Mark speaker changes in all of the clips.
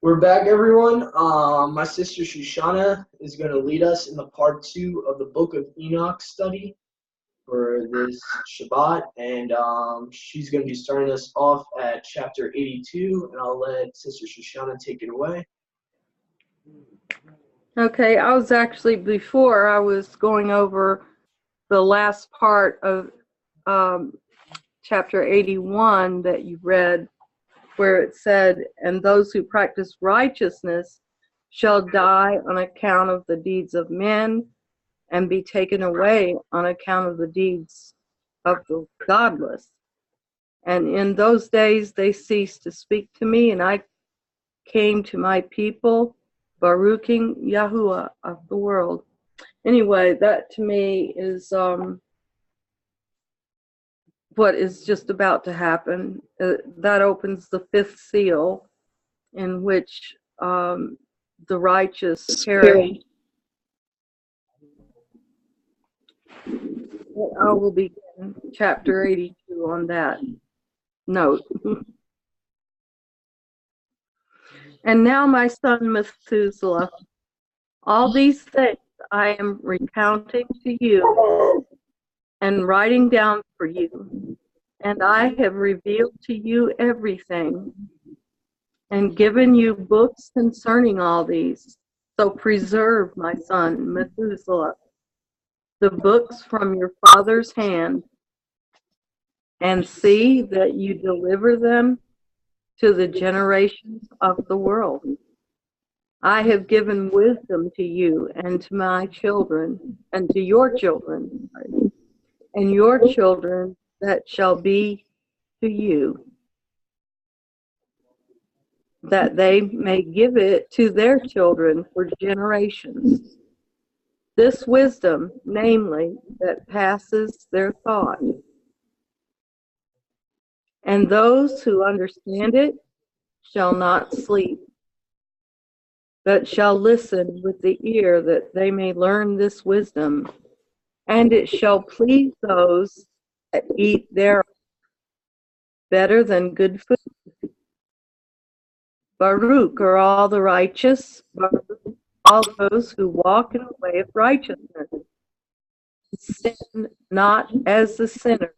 Speaker 1: We're back, everyone. My sister Shoshana is going to lead us in the part 2 of the Book of Enoch study for this Shabbat, and she's going to be starting us off at chapter 82, and I'll let Sister Shoshana take it away.
Speaker 2: Okay, I was actually, before I was going over the last part of chapter 81 that you read, where it said, "And those who practice righteousness shall die on account of the deeds of men and be taken away on account of the deeds of the godless. And in those days they ceased to speak to me, and I came to my people, Baruching Yahuah of the world." Anyway, that to me is what is just about to happen. That opens the fifth seal, in which the righteous perish. I will begin chapter 82 on that note. "And now, my son Methuselah, all these things I am recounting to you and writing down for you, and I have revealed to you everything, and given you books concerning all these. So preserve, my son Methuselah, the books from your father's hand, and see that you deliver them to the generations of the world. I have given wisdom to you and to my children, and to your children, and your children that shall be to you, that they may give it to their children for generations. This wisdom, namely, that passes their thought. And those who understand it shall not sleep, but shall listen with the ear, that they may learn this wisdom. And it shall please those that eat thereof better than good food. Baruch are all the righteous, Baruch all those who walk in the way of righteousness. Sin not as the sinners.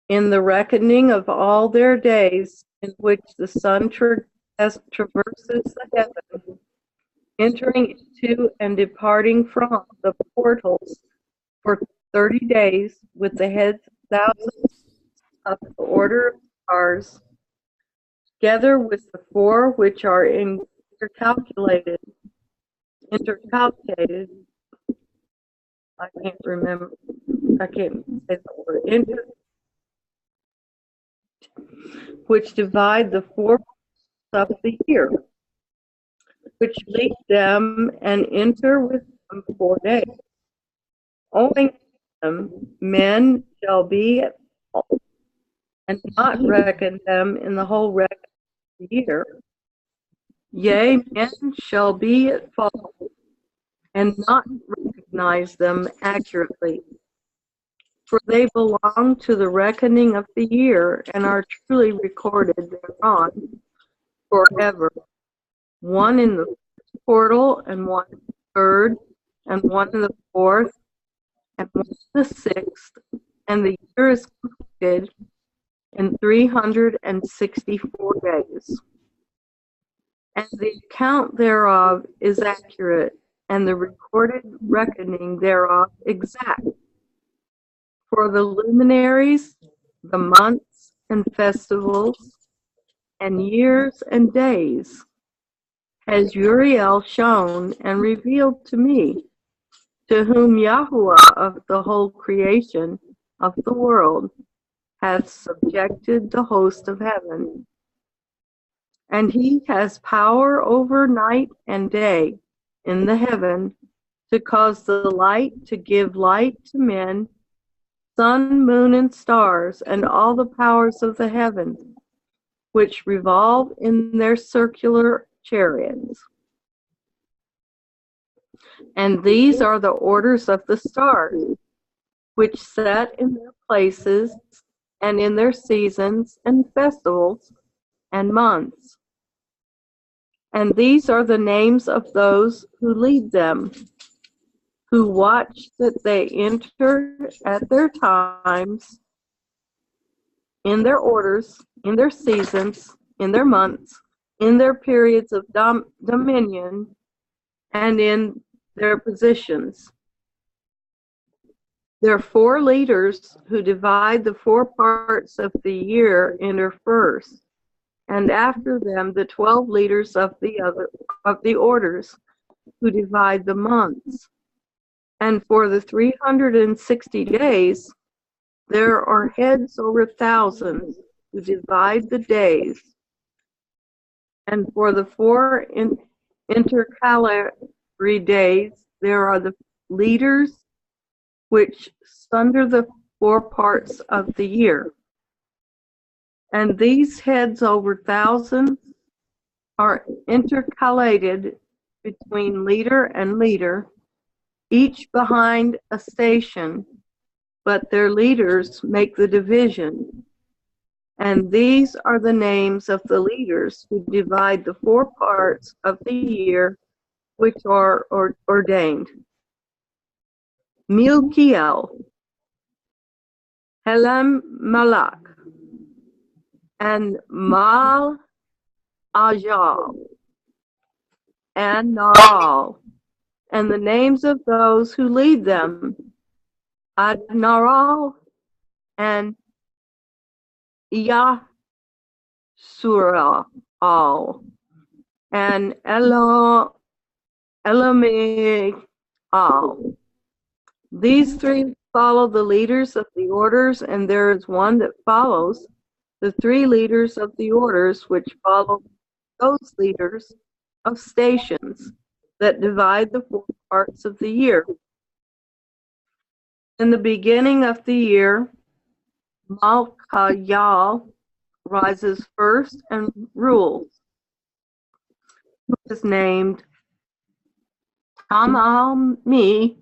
Speaker 2: In the reckoning of all their days, in which the sun traverses the heaven, entering into and departing from the portals for 30 days, with the heads of thousands of the order of stars, together with the four which are intercalcated. I can't remember. I can't say the word. Which divide the 4 months of the year, which lead them and enter with them 4 days. Owing to them, men shall be at fault, and not reckon them in the whole record of the year. Yea, men shall be at fault, and not recognize them accurately. For they belong to the reckoning of the year, and are truly recorded thereon forever. One in the portal, and one in the third, and one in the fourth, and one in the sixth, and the year is completed in 364 days. And the account thereof is accurate, and the recorded reckoning thereof exact. For the luminaries, the months and festivals, and years and days, has Uriel shown and revealed to me, to whom Yahuah of the whole creation of the world hath subjected the host of heaven. And he has power over night and day in the heaven, to cause the light to give light to men, sun, moon, and stars, and all the powers of the heavens, which revolve in their circular chariots. And these are the orders of the stars, which set in their places, and in their seasons, and festivals, and months, And these are the names of those who lead them, who watch that they enter at their times, in their orders, in their seasons, in their months, in their periods of dominion, and in their positions. There are 4 leaders who divide the 4 parts of the year enter first, and after them the 12 leaders of the orders who divide the months. And for the 360 days, there are heads over thousands who divide the days. And for the 4 intercalary days, there are the leaders which sunder the 4 parts of the year. And these heads over thousands are intercalated between leader and leader, each behind a station, but their leaders make the division. And these are the names of the leaders who divide the 4 parts of the year which are ordained. Milkiel, Helem Malak, and Mal Ajal, and Naral, and the names of those who lead them, Adnaral and Yasural, and Elamial. These 3 follow the leaders of the orders, and there is one that follows the 3 leaders of the orders, which follow those leaders of stations that divide the 4 parts of the year. In the beginning of the year, Malchayal rises first and rules, who is named Tamalmi,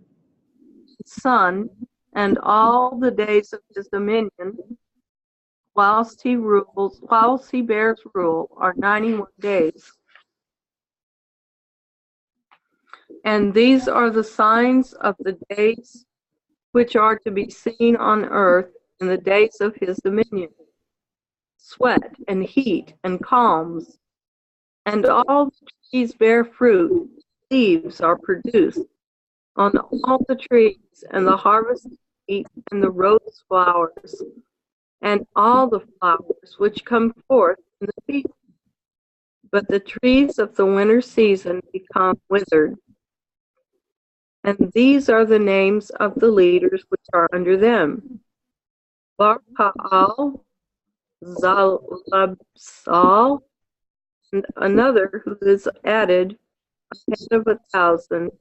Speaker 2: son, and all the days of his dominion, whilst he bears rule, are 91 days. And these are the signs of the days which are to be seen on earth in the days of his dominion: sweat and heat and calms, and all the trees bear fruit, leaves are produced on all the trees, and the harvest wheat and the rose flowers, and all the flowers which come forth in the field. But the trees of the winter season become withered. And these are the names of the leaders which are under them: Barpaal, Zalabsal, and another who is added, a head of 1,000,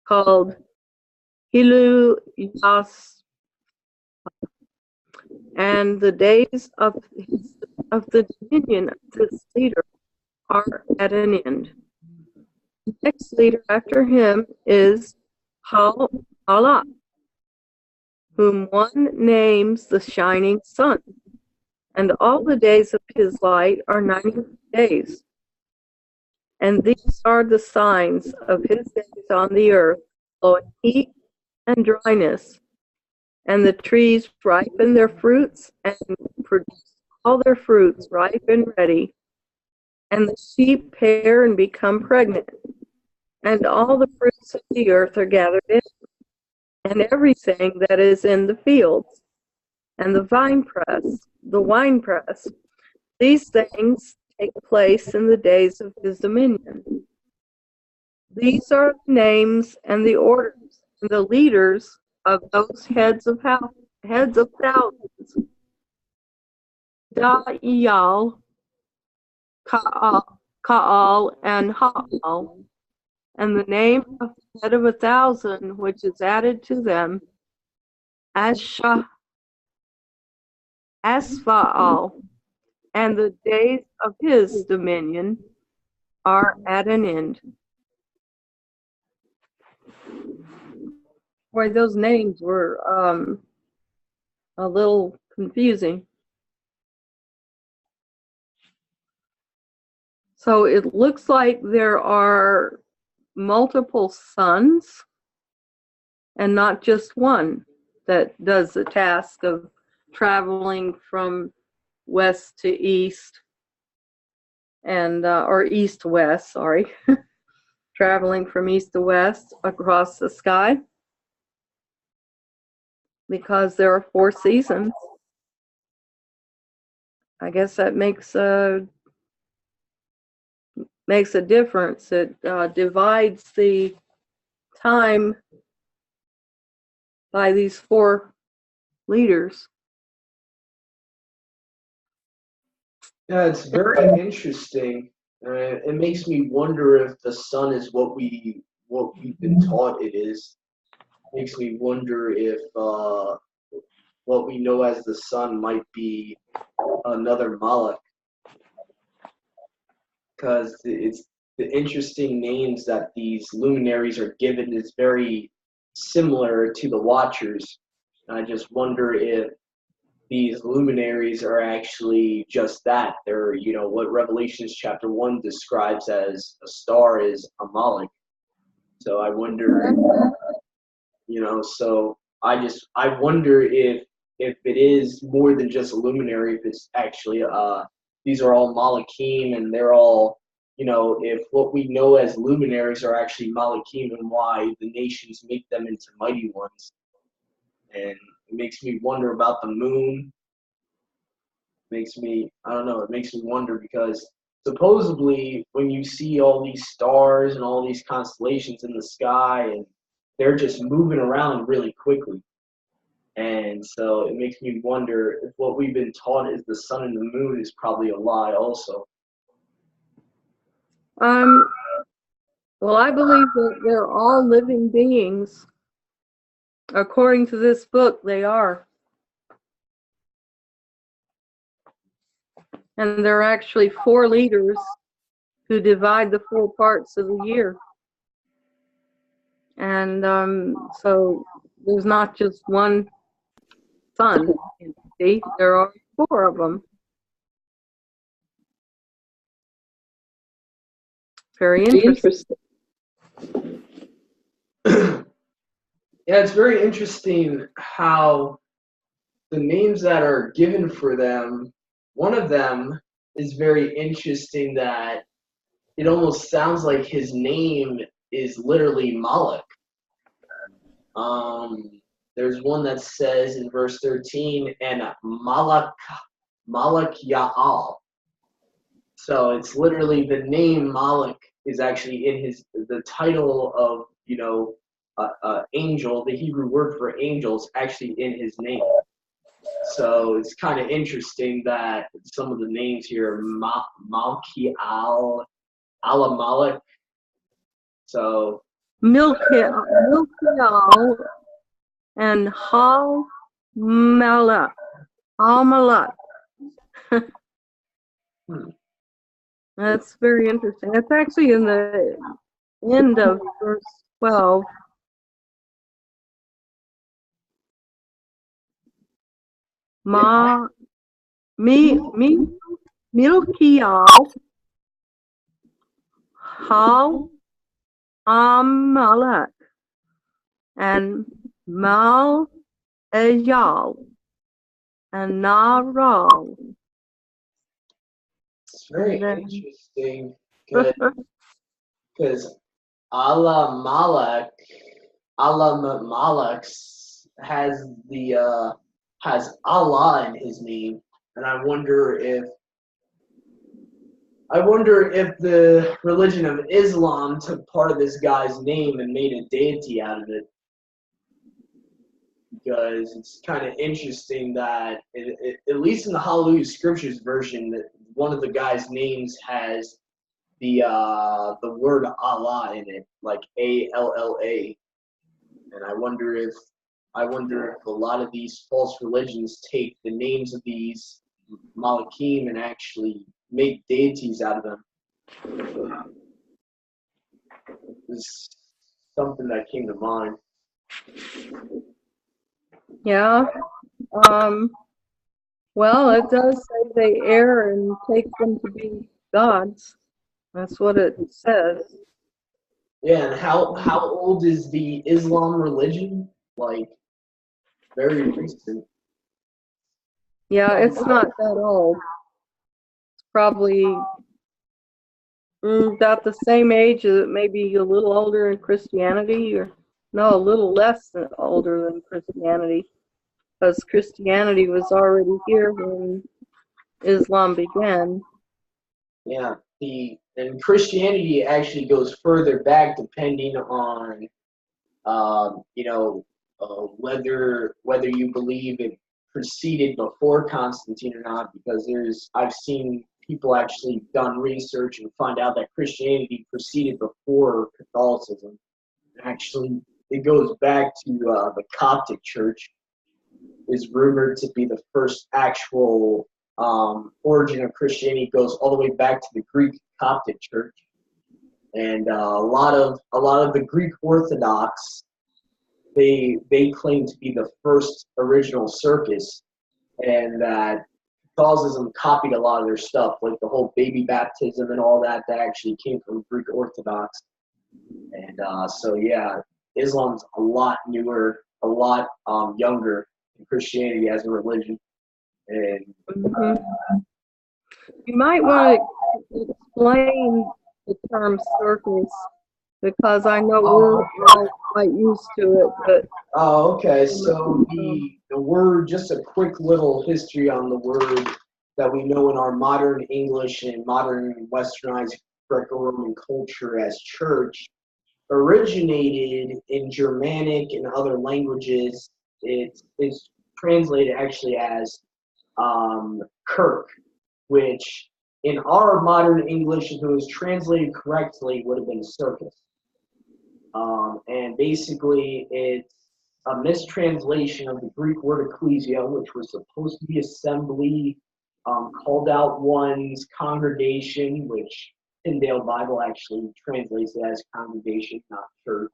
Speaker 2: called Hiluyas. And the days of the dominion of this leader are at an end. The next leader after him is Hal-Allah, whom one names the shining sun, and all the days of his light are 90 days. And these are the signs of his days on the earth, flowing heat and dryness. And the trees ripen their fruits and produce all their fruits ripe and ready. And the sheep pair and become pregnant. And all the fruits of the earth are gathered in, and everything that is in the fields, and the winepress. These things take place in the days of his dominion. These are the names and the orders and the leaders of those heads of thousands: Da'iyal, Ka'al, and Ha'al. And the name of the head of 1,000, which is added to them, Aspha'al, and the days of his dominion are at an end. Boy, those names were a little confusing. So it looks like there are multiple suns and not just one that does the task of traveling from west to east and or east to west, sorry. Traveling from east to west across the sky, because there are 4 seasons. I guess that makes a difference. It divides the time by these 4 leaders.
Speaker 1: Yeah, it's very interesting. It makes me wonder if the sun is what we've been taught it is. Makes me wonder if what we know as the sun might be another Moloch, because it's the interesting names that these luminaries are given is very similar to the Watchers. And I just wonder if these luminaries are actually just that. They're, what Revelations chapter 1 describes as a star is a Moloch. So I wonder, so I wonder if it is more than just a luminary, if it's actually these are all Malachim, and they're all, if what we know as luminaries are actually Malachim, and why the nations make them into mighty ones. And it makes me wonder about the moon. It makes me wonder, because supposedly when you see all these stars and all these constellations in the sky, and they're just moving around really quickly. And so it makes me wonder if what we've been taught is the sun and the moon is probably a lie also.
Speaker 2: Well, I believe that they're all living beings. According to this book, they are. And there are actually 4 leaders who divide the 4 parts of the year. And so there's not just one sun entity, there are 4 of them. Very interesting.
Speaker 1: Yeah, it's very interesting how the names that are given for them, one of them is very interesting, that it almost sounds like his name is literally Moloch. There's one that says in verse 13, and Moloch Yaal. So it's literally the name Moloch is actually in the title of, angel, the Hebrew word for angel is actually in his name. So it's kind of interesting that some of the names here are Malkial, Alamalek. So
Speaker 2: Milkial and Halmalak. That's very interesting. That's actually in the end of verse 12. Milkial, Hal Amalek, and Mal Eyal, and Naral.
Speaker 1: it's very interesting, because Alamalek has has Allah in his name, and I wonder if the religion of Islam took part of this guy's name and made a deity out of it. Because it's kind of interesting that, at least in the Hallelujah Scriptures version, that one of the guy's names has the word Allah in it, like ALLA. And I wonder if a lot of these false religions take the names of these Malachim and actually make deities out of them. It's something that came to mind.
Speaker 2: Yeah. Well, it does say they err and take them to be gods. That's what it says.
Speaker 1: Yeah, and how old is the Islam religion? Like, very recent.
Speaker 2: Yeah, it's not that old. It's probably about the same age, maybe a little older in Christianity, or no, a little less than older than Christianity, because Christianity was already here when Islam began.
Speaker 1: Yeah, and Christianity actually goes further back, depending on whether you believe it preceded before Constantine or not, because I've seen people actually done research and find out that Christianity preceded before Catholicism. Actually, it goes back to the Coptic Church, is rumored to be the first actual origin of Christianity. It goes all the way back to the Greek Coptic Church, and a lot of the Greek Orthodox, they claim to be the first original circus, and that Catholicism copied a lot of their stuff, like the whole baby baptism and all that. That actually came from Greek Orthodox, and so yeah, Islam's a lot newer, a lot younger than Christianity as a religion, and
Speaker 2: You might want to explain the term circus, because I know we're not quite used to it, but
Speaker 1: oh, okay. So the word, just a quick little history on the word that we know in our modern English and modern Westernized Greco-Roman culture as church, originated in Germanic and other languages. It is translated actually as kirk, which in our modern English, if it was translated correctly, would have been circus. And basically, it's a mistranslation of the Greek word ecclesia, which was supposed to be assembly, called out one's congregation, which Tyndale Bible actually translates it as congregation, not church.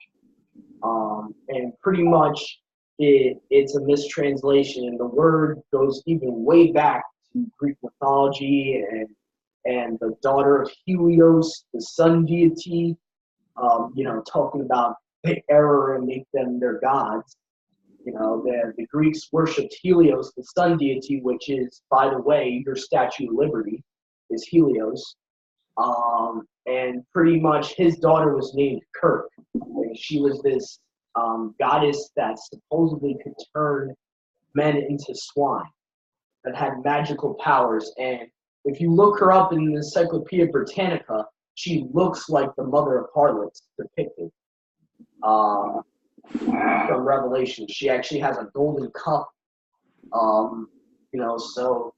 Speaker 1: And pretty much it's a mistranslation, and the word goes even way back to Greek mythology and the daughter of Helios, the sun deity, talking about the error and make them their gods. The Greeks worshipped Helios, the sun deity, which is, by the way, your Statue of Liberty is Helios. And pretty much his daughter was named Kirk. And she was this goddess that supposedly could turn men into swine, that had magical powers. And if you look her up in the Encyclopedia Britannica, she looks like the mother of harlots depicted from Revelation. She actually has a golden cup, so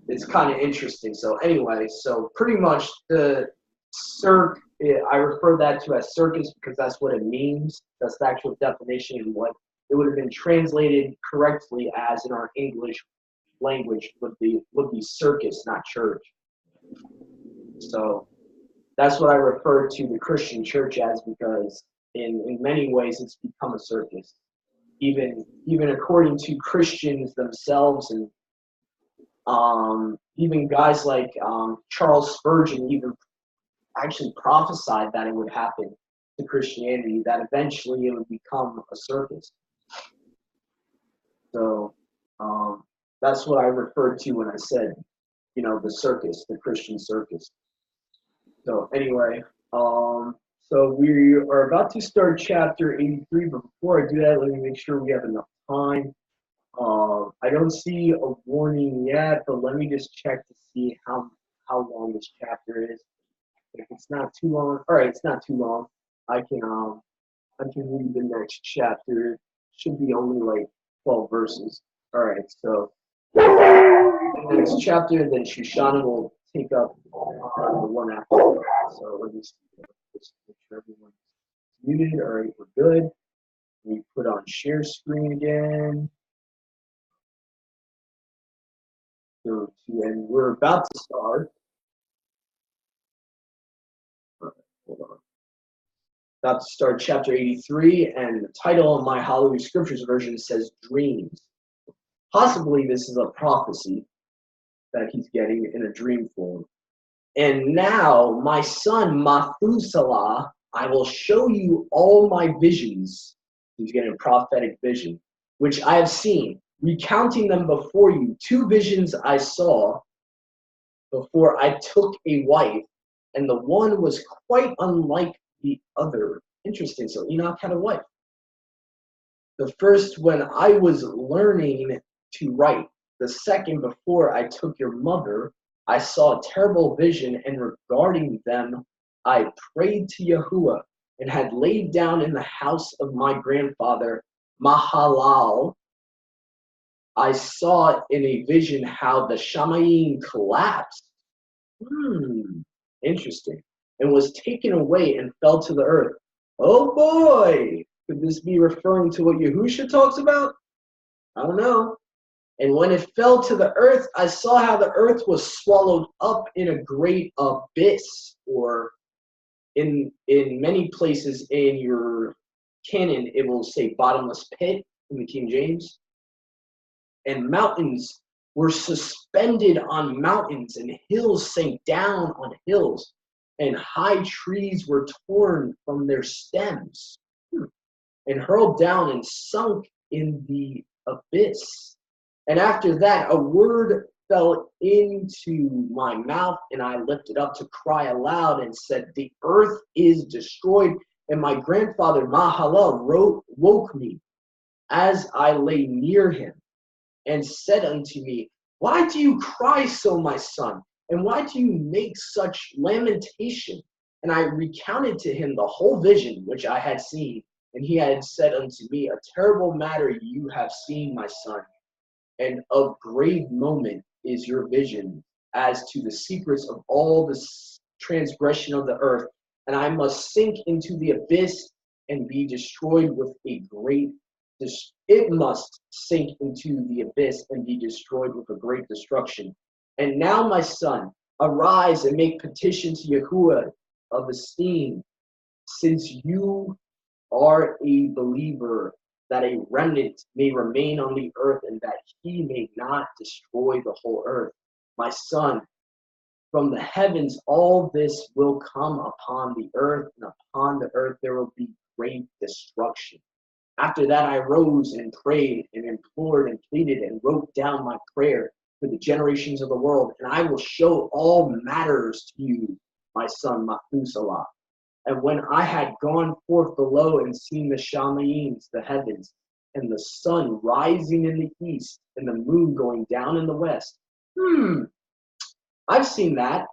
Speaker 1: it's kind of interesting. So anyway, so pretty much the circ, I refer that to as circus because that's what it means. That's the actual definition, and what it would have been translated correctly as in our English language would be circus, not church. So that's what I refer to the Christian church as, because in many ways it's become a circus. Even according to Christians themselves, and even guys like Charles Spurgeon even actually prophesied that it would happen to Christianity, that eventually it would become a circus. So that's what I referred to when I said, the circus, the Christian circus. So anyway, so we are about to start chapter 83, but before I do that, let me make sure we have enough time. I don't see a warning yet, but let me just check to see how long this chapter is. If it's not too long, all right, it's not too long. I can read the next chapter. It should be only like 12 verses. All right, so the next chapter, and then Shoshana will take up the one after that. So let me see. Just make sure everyone's muted. All right, we're good. We put on share screen again. And we're about to start. All right, hold on. About to start chapter 83, and the title of my Hallelujah Scriptures version says Dreams. Possibly this is a prophecy that he's getting in a dream form. And now, my son Methuselah, I will show you all my visions. He's getting a prophetic vision, which I have seen, recounting them before you. 2 visions I saw before I took a wife, and the one was quite unlike the other. Interesting. So Enoch had a wife. The first when I was learning to write. The second before I took your mother. I saw a terrible vision, and regarding them, I prayed to Yahuah, and had laid down in the house of my grandfather, Mahalal. I saw in a vision how the Shamayim collapsed. Interesting. And was taken away and fell to the earth. Oh boy! Could this be referring to what Yahusha talks about? I don't know. And when it fell to the earth, I saw how the earth was swallowed up in a great abyss, or in many places in your canon, it will say bottomless pit in the King James. And mountains were suspended on mountains, and hills sank down on hills, and high trees were torn from their stems, and hurled down and sunk in the abyss. And after that, a word fell into my mouth, and I lifted up to cry aloud and said, the earth is destroyed. And my grandfather Mahalal woke me as I lay near him, and said unto me, why do you cry so, my son? And why do you make such lamentation? And I recounted to him the whole vision which I had seen. And he had said unto me, a terrible matter you have seen, my son, and of grave moment is your vision, as to the secrets of all the transgression of the earth. And I must sink into the abyss and be destroyed with a great it must sink into the abyss and be destroyed with a great destruction. And now, my son, arise and make petition to Yahuah of esteem, since you are a believer, that a remnant may remain on the earth, and that he may not destroy the whole earth. My son, from the heavens all this will come upon the earth, and upon the earth there will be great destruction. After that I rose and prayed and implored and pleaded and wrote down my prayer for the generations of the world. And I will show all matters to you, my son Methuselah. And when I had gone forth below and seen the Shamayims, the heavens, and the sun rising in the east, and the moon going down in the west. I've seen that,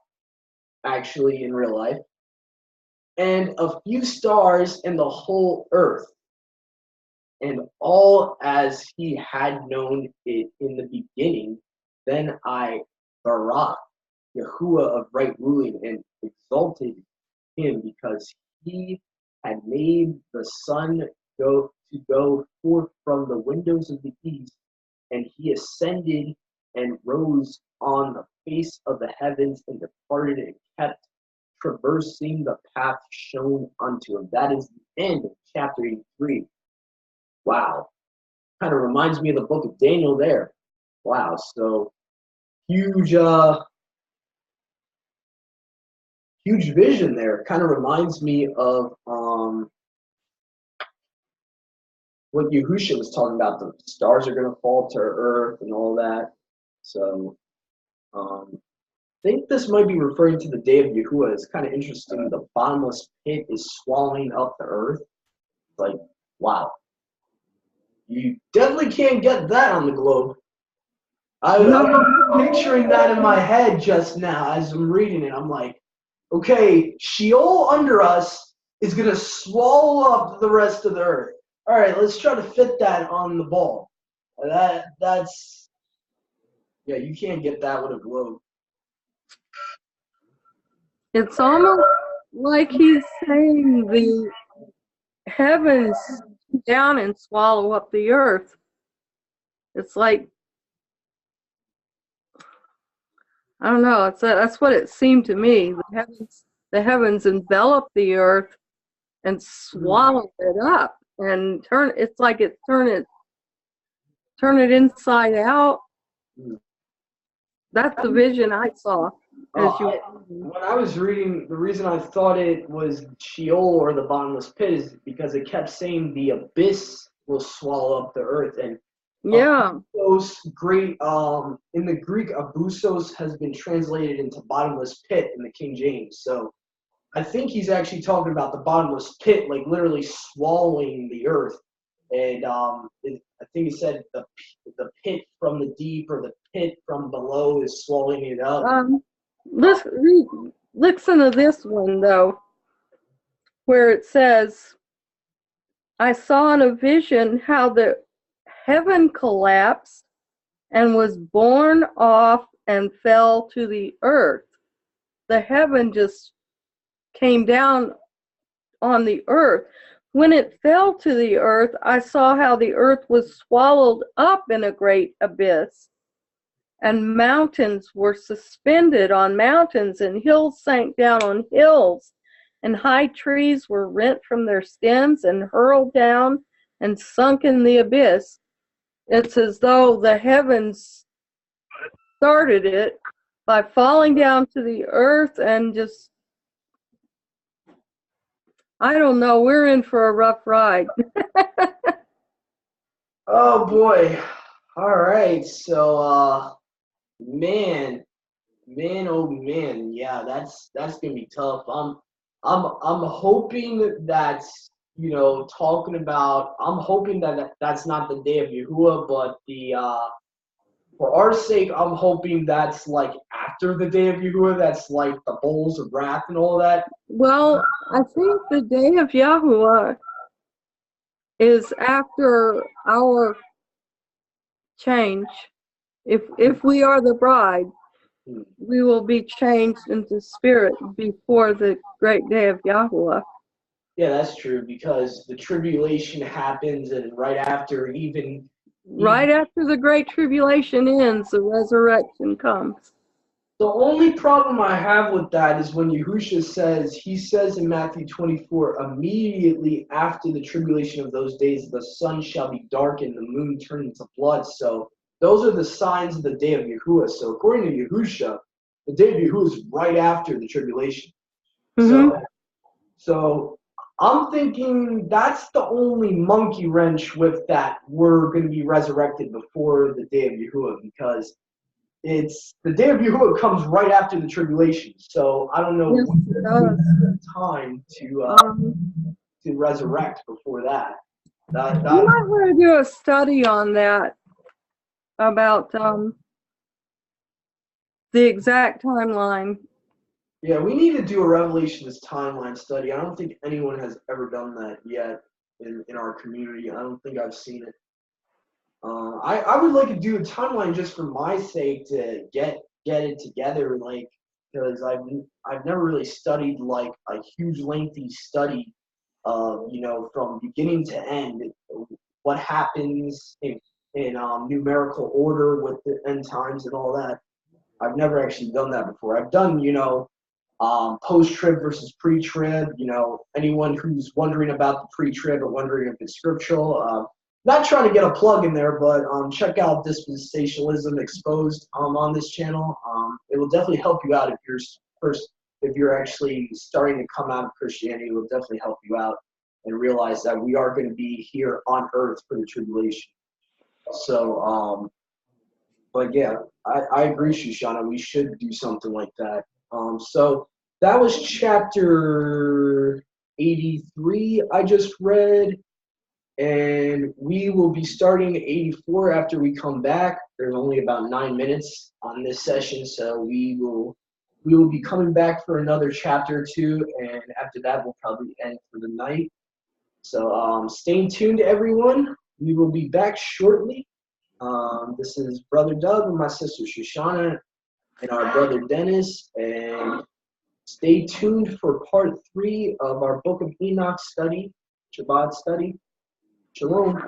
Speaker 1: actually, in real life. And a few stars in the whole earth. And all as he had known it in the beginning, then I barak Yahuah of right ruling, and exalted him, because he had made the sun go forth from the windows of the east, and he ascended and rose on the face of the heavens, and departed and kept traversing the path shown unto him. That is the end of chapter 83. Wow. Kind of reminds me of the book of Daniel there. Wow. So huge vision there. Kind of reminds me of what Yahusha was talking about. The stars are going to fall to earth and all that. So I think this might be referring to the day of Yahuah. It's kind of interesting. The bottomless pit is swallowing up the earth. It's like, wow. You definitely can't get that on the globe. I'm picturing that in my head just now as I'm reading it. I'm like, okay, Sheol under us is going to swallow up the rest of the earth. All right, let's try to fit that on the ball. That's, yeah, you can't get that with a globe.
Speaker 2: It's almost like he's saying the heavens down and swallow up the earth. It's like, I don't know. That's what it seemed to me. The heavens envelop the earth and swallow it up, and turn it inside out. That's the vision I saw. as you.
Speaker 1: When I was reading, the reason I thought it was Sheol or the bottomless pit is because it kept saying the abyss will swallow up the earth, and
Speaker 2: Yeah.
Speaker 1: those great in the Greek, abusos has been translated into bottomless pit in the King James. So I think he's actually talking about the bottomless pit, like literally swallowing the earth. And I think he said the pit from the deep or the pit from below is swallowing it up.
Speaker 2: Listen to this one though, where it says, "I saw in a vision how the heaven collapsed and was borne off and fell to the earth." The heaven just came down on the earth. When it fell to the earth, I saw how the earth was swallowed up in a great abyss, and mountains were suspended on mountains, and hills sank down on hills, and high trees were rent from their stems and hurled down and sunk in the abyss. It's as though the heavens started it by falling down to the earth and just, I don't know, we're in for a rough ride.
Speaker 1: Oh boy. All right. So man, oh man, yeah, that's gonna be tough. I'm hoping that's talking about. I'm hoping that's not the day of Yahuah, but the for our sake, I'm hoping that's like after the day of Yahuah. That's like the bowls of wrath and all that.
Speaker 2: Well, I think the day of Yahuah is after our change. If we are the bride, we will be changed into spirit before the great day of Yahuah.
Speaker 1: Yeah, that's true, because the tribulation happens, and right after,
Speaker 2: right after the great tribulation ends, the resurrection comes.
Speaker 1: The only problem I have with that is when Yahushua says in Matthew 24, immediately after the tribulation of those days, the sun shall be darkened, the moon turned into blood. So those are the signs of the day of Yahuah. So according to Yahushua, the day of Yahuah is right after the tribulation.
Speaker 2: Mm-hmm.
Speaker 1: So I'm thinking that's the only monkey wrench with that we're going to be resurrected before the day of Yahuah, because it's the day of Yahuah comes right after the tribulation. So I don't know time to resurrect before that.
Speaker 2: You might want to do a study on that, about the exact timeline.
Speaker 1: Yeah, we need to do a Revelations timeline study. I don't think anyone has ever done that yet in our community. I don't think I've seen it. I would like to do a timeline just for my sake to get it together, like, because I've never really studied like a huge lengthy study of from beginning to end what happens in numerical order with the end times and all that. I've never actually done that before. I've done post-trib versus pre-trib. Anyone who's wondering about the pre-trib or wondering if it's scriptural. Not trying to get a plug in there, but check out Dispensationalism Exposed on this channel. It will definitely help you out if you're actually starting to come out of Christianity. It will definitely help you out and realize that we are going to be here on earth for the tribulation. So, but yeah, I agree, Shoshana. We should do something like that. So that was chapter 83 I just read. And we will be starting 84 after we come back. There's only about 9 minutes on this session, so we will be coming back for another chapter or two, and after that we'll probably end for the night. So stay tuned, everyone. We will be back shortly. This is Brother Doug and my sister Shoshana and our brother Dennis, and stay tuned for part 3 of our Book of Enoch study, Shabbat study. Shalom.